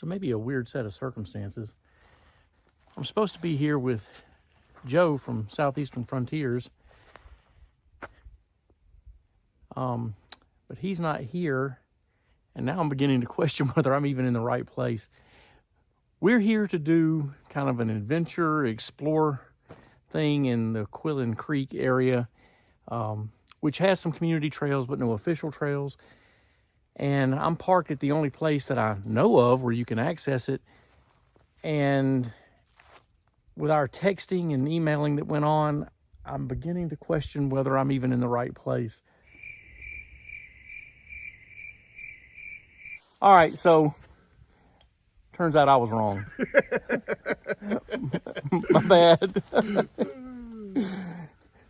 So maybe a weird set of circumstances. I'm supposed to be here with Joe from Southeastern Frontiers. But he's not here. And now I'm beginning to question whether I'm even in the right place. We're here to do kind of an adventure, explore thing in the Quillen Creek area, which has some community trails, but no official trails. And I'm parked at the only place that I know of where you can access it. And with our texting and emailing that went on, I'm beginning to question whether I'm even in the right place. All right, so turns out I was wrong. My bad.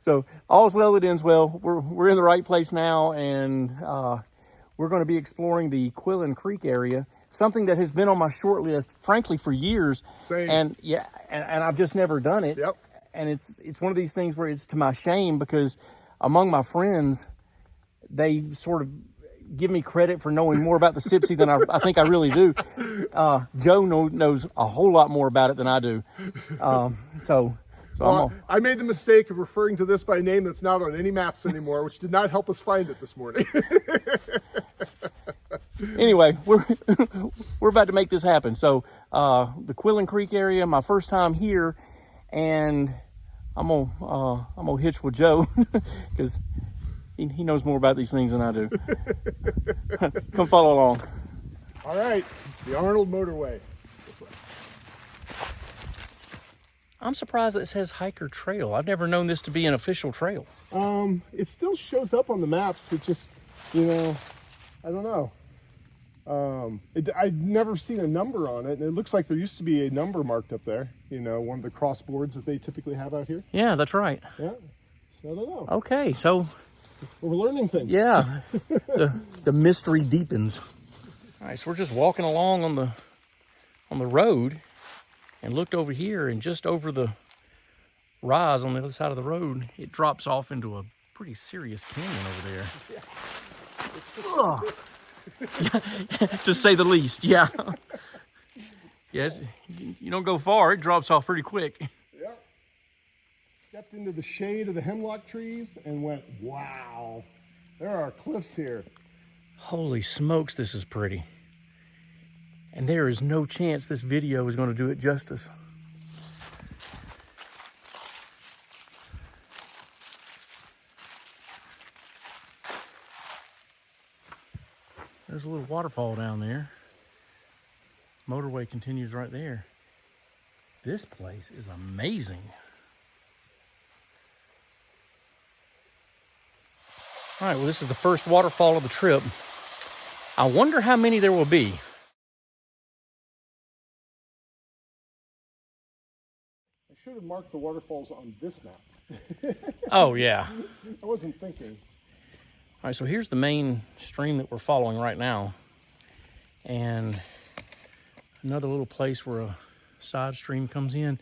So all's well that ends well. We're in the right place now, and we're going to be exploring the Quillen Creek area, something that has been on my short list, frankly, for years. Same. And yeah, and I've just never done it. Yep. And it's one of these things where it's to my shame, because among my friends, they sort of give me credit for knowing more about the Sipsey than I think I really do. Joe knows a whole lot more about it than I do. Well, I made the mistake of referring to this by a name that's not on any maps anymore, which did not help us find it this morning. Anyway, we're about to make this happen. So the Quillen Creek area, my first time here, and I'm gonna hitch with Joe because he knows more about these things than I do. Come follow along. All right, the Arnold Motorway. This way. I'm surprised that it says hiker trail. I've never known this to be an official trail. It still shows up on the maps. It just, I don't know. I've never seen a number on it, and it looks like there used to be a number marked up there. One of the crossboards that they typically have out here. Yeah, that's right. Yeah, so I don't know. Okay, so we're learning things. Yeah, the mystery deepens. All right, so we're just walking along on the road, and looked over here, and just over the rise on the other side of the road, it drops off into a pretty serious canyon over there. To say the least, yeah. Yeah, you don't go far, it drops off pretty quick. Yeah. Stepped into the shade of the hemlock trees and went, wow, there are cliffs here. Holy smokes, this is pretty. And there is no chance this video is going to do it justice. There's a little waterfall down there. Motorway continues right there. This place is amazing. All right, well, this is the first waterfall of the trip. I wonder how many there will be. I should have marked the waterfalls on this map. Oh, yeah. I wasn't thinking. All right, so here's the main stream that we're following right now. And another little place where a side stream comes in.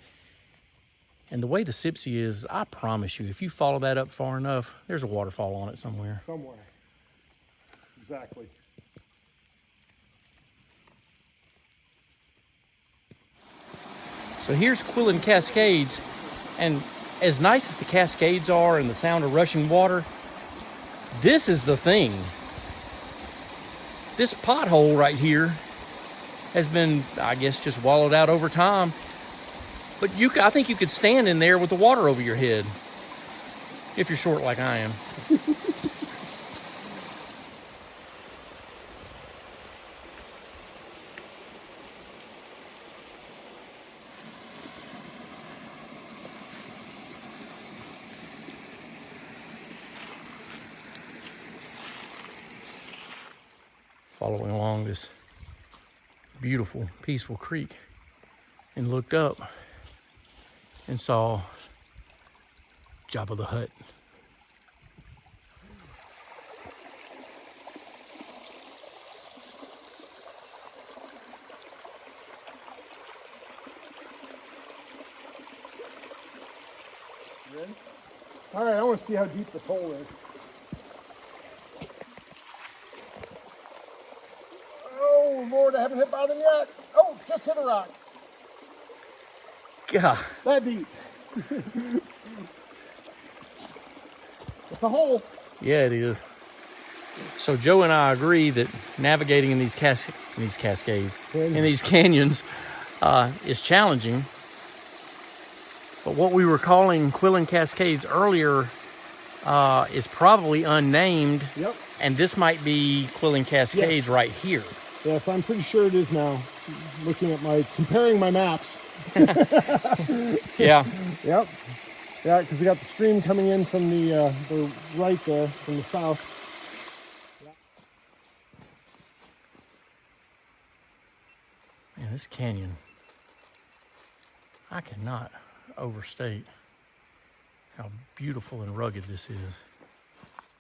And the way the Sipsey is, I promise you, if you follow that up far enough, there's a waterfall on it somewhere. Somewhere. Exactly. So here's Quillen Cascades, and as nice as the Cascades are and the sound of rushing water, this is the thing. This pothole right here has been, I guess, just wallowed out over time. But I think you could stand in there with the water over your head, if you're short like I am. Following along this beautiful, peaceful creek, and looked up and saw Jabba the Hutt. Ready? All right, I want to see how deep this hole is. Oh Lord, I haven't hit bottom yet. Oh, just hit a rock. God. That deep. It's a hole. Yeah, it is. So Joe and I agree that navigating in these cascades, in these canyons, is challenging. But what we were calling Quillen Cascades earlier is probably unnamed. Yep. And this might be Quillen Cascades right here. Yes, I'm pretty sure it is now. Looking at comparing my maps. Yeah. Yep. Yeah, because you got the stream coming in from the right there, from the south. Man, this canyon, I cannot overstate how beautiful and rugged this is.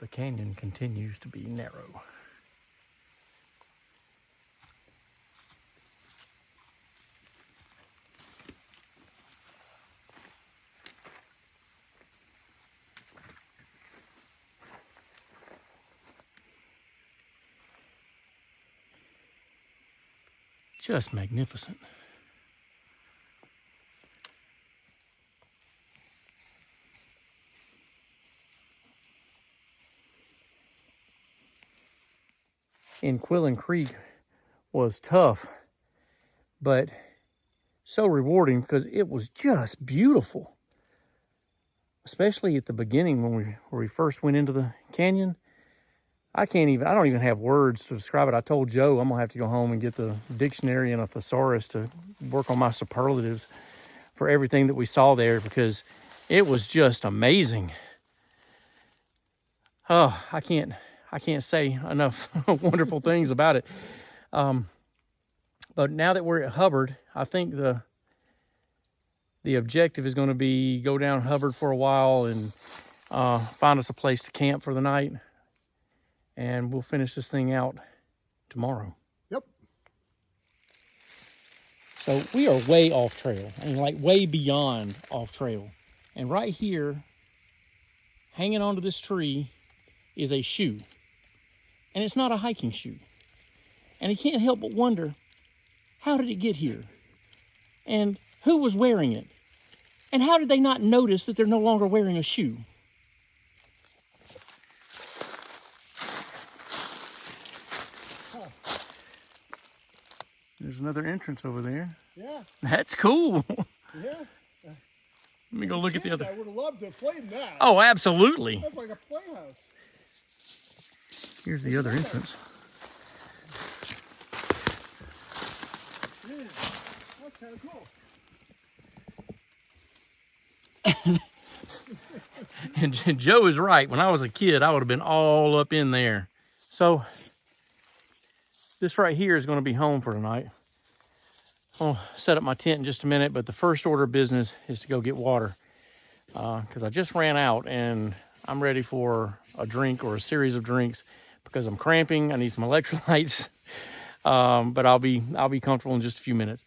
The canyon continues to be narrow. Just magnificent. In Quillen Creek was tough, but so rewarding because it was just beautiful. Especially at the beginning when we first went into the canyon. I don't even have words to describe it. I told Joe I'm gonna have to go home and get the dictionary and a thesaurus to work on my superlatives for everything that we saw there because it was just amazing. Oh, I can't say enough wonderful things about it. But now that we're at Hubbard, I think the objective is going to be go down Hubbard for a while and find us a place to camp for the night. And we'll finish this thing out tomorrow. Yep. So we are way off trail. I mean, like way beyond off trail. And right here, hanging onto this tree, is a shoe. And it's not a hiking shoe. And you can't help but wonder, how did it get here? And who was wearing it? And how did they not notice that they're no longer wearing a shoe? There's another entrance over there. Yeah. That's cool. Yeah. Let me go look at the other. I would have loved to have played in that. Oh, absolutely. That's like a playhouse. Here's the other entrance. Yeah, that's kind of cool. And Joe is right. When I was a kid, I would have been all up in there. So this right here is going to be home for tonight. I'll set up my tent in just a minute, but the first order of business is to go get water because I just ran out and I'm ready for a drink or a series of drinks because I'm cramping. I need some electrolytes, but I'll be comfortable in just a few minutes.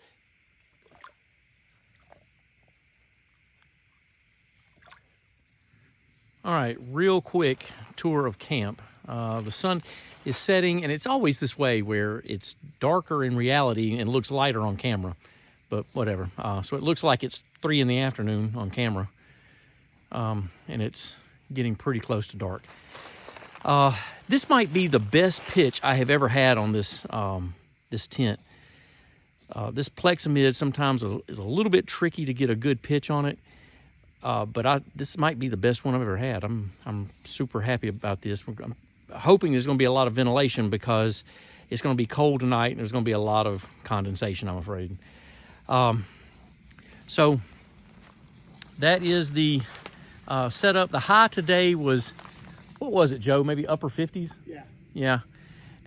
All right, real quick tour of camp. The sun is setting, and it's always this way where it's darker in reality and looks lighter on camera, but whatever. So it looks like it's 3 in the afternoon on camera, and it's getting pretty close to dark. This might be the best pitch I have ever had on this this tent. This Plexamid sometimes is a little bit tricky to get a good pitch on it. But this might be the best one I've ever had. I'm super happy about this. I'm hoping there's going to be a lot of ventilation because it's going to be cold tonight and there's going to be a lot of condensation, I'm afraid. So that is the setup. The high today was, what was it, Joe? Maybe upper 50s? Yeah. Yeah.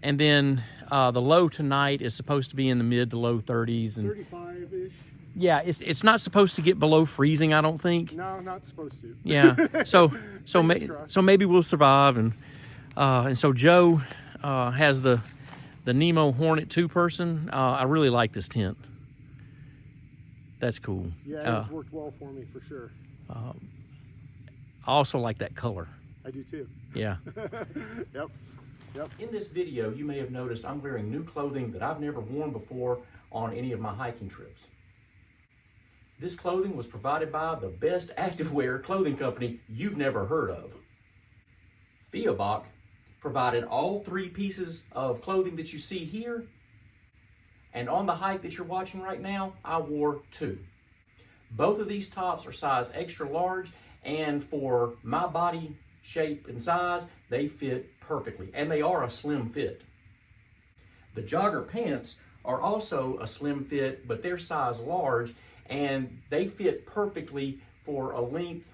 And then the low tonight is supposed to be in the mid to low 30s. And 35-ish. yeah, it's not supposed to get below freezing, I don't think. No, not supposed to. Yeah, so maybe we'll survive, and so Joe has the Nemo Hornet 2-person. I really like this tent. That's cool. Yeah, it's worked well for me for sure. I also like that color. I do too. Yeah. Yep. Yep. In this video, you may have noticed I'm wearing new clothing that I've never worn before on any of my hiking trips. This clothing was provided by the best activewear clothing company you've never heard of. Feuerbach provided all 3 pieces of clothing that you see here, and on the hike that you're watching right now, I wore 2. Both of these tops are size extra large, and for my body shape and size, they fit perfectly, and they are a slim fit. The jogger pants are also a slim fit, but they're size large, and they fit perfectly for a length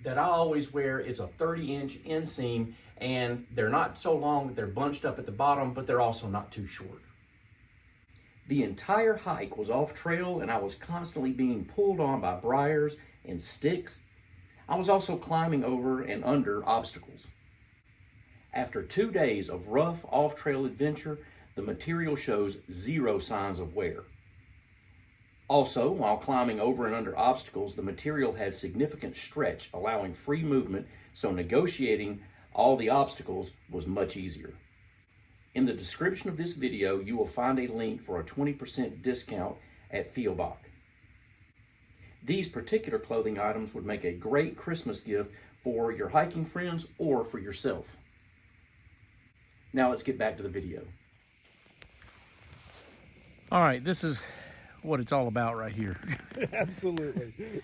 that I always wear. It's a 30-inch inseam, and they're not so long that they're bunched up at the bottom, but they're also not too short. The entire hike was off trail, and I was constantly being pulled on by briars and sticks. I was also climbing over and under obstacles. After 2 days of rough off-trail adventure, the material shows 0 signs of wear. Also, while climbing over and under obstacles, the material has significant stretch, allowing free movement, so negotiating all the obstacles was much easier. In the description of this video, you will find a link for a 20% discount at Feuerbach. These particular clothing items would make a great Christmas gift for your hiking friends or for yourself. Now let's get back to the video. All right, this is what it's all about right here. Absolutely.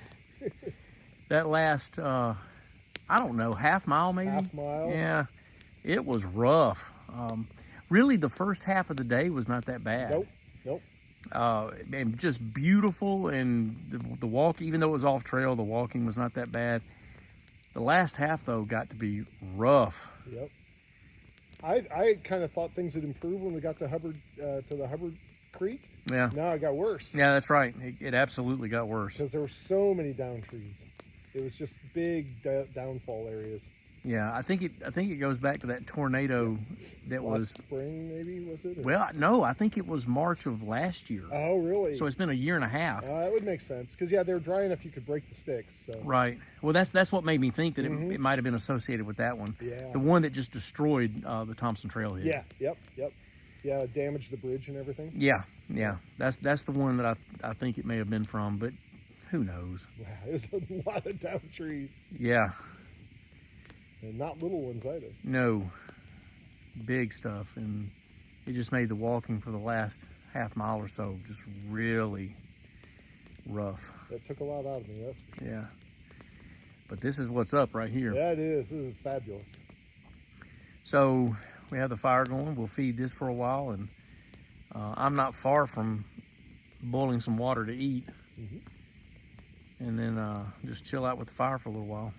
That last, I don't know, half mile maybe? Half mile. Yeah, it was rough. Really, the first half of the day was not that bad. Nope. And just beautiful, and the walk, even though it was off trail, the walking was not that bad. The last half, though, got to be rough. Yep. I kind of thought things had improved when we got to the Hubbard Creek. Yeah. Now it got worse. Yeah, that's right. It absolutely got worse. Because there were so many down trees. It was just big downfall areas. Yeah, I think it goes back to that tornado that was spring, maybe, was it? Or? Well, no, I think it was March of last year. Oh, really? So it's been a year and a half. That would make sense because they were dry enough you could break the sticks. So. Right. Well, that's what made me think that it might have been associated with that one. Yeah. The one that just destroyed the Thompson Trailhead. Yeah. Yep. Yeah, damaged the bridge and everything. Yeah. That's the one that I think it may have been from, but who knows? Wow, there's a lot of down trees. Yeah. And not little ones either. No, big stuff, and it just made the walking for the last half mile or so just really rough. That took a lot out of me, that's for sure. Yeah, but this is what's up right here. Yeah, it is. This is fabulous. So we have the fire going. We'll feed this for a while, and I'm not far from boiling some water to eat, and then just chill out with the fire for a little while.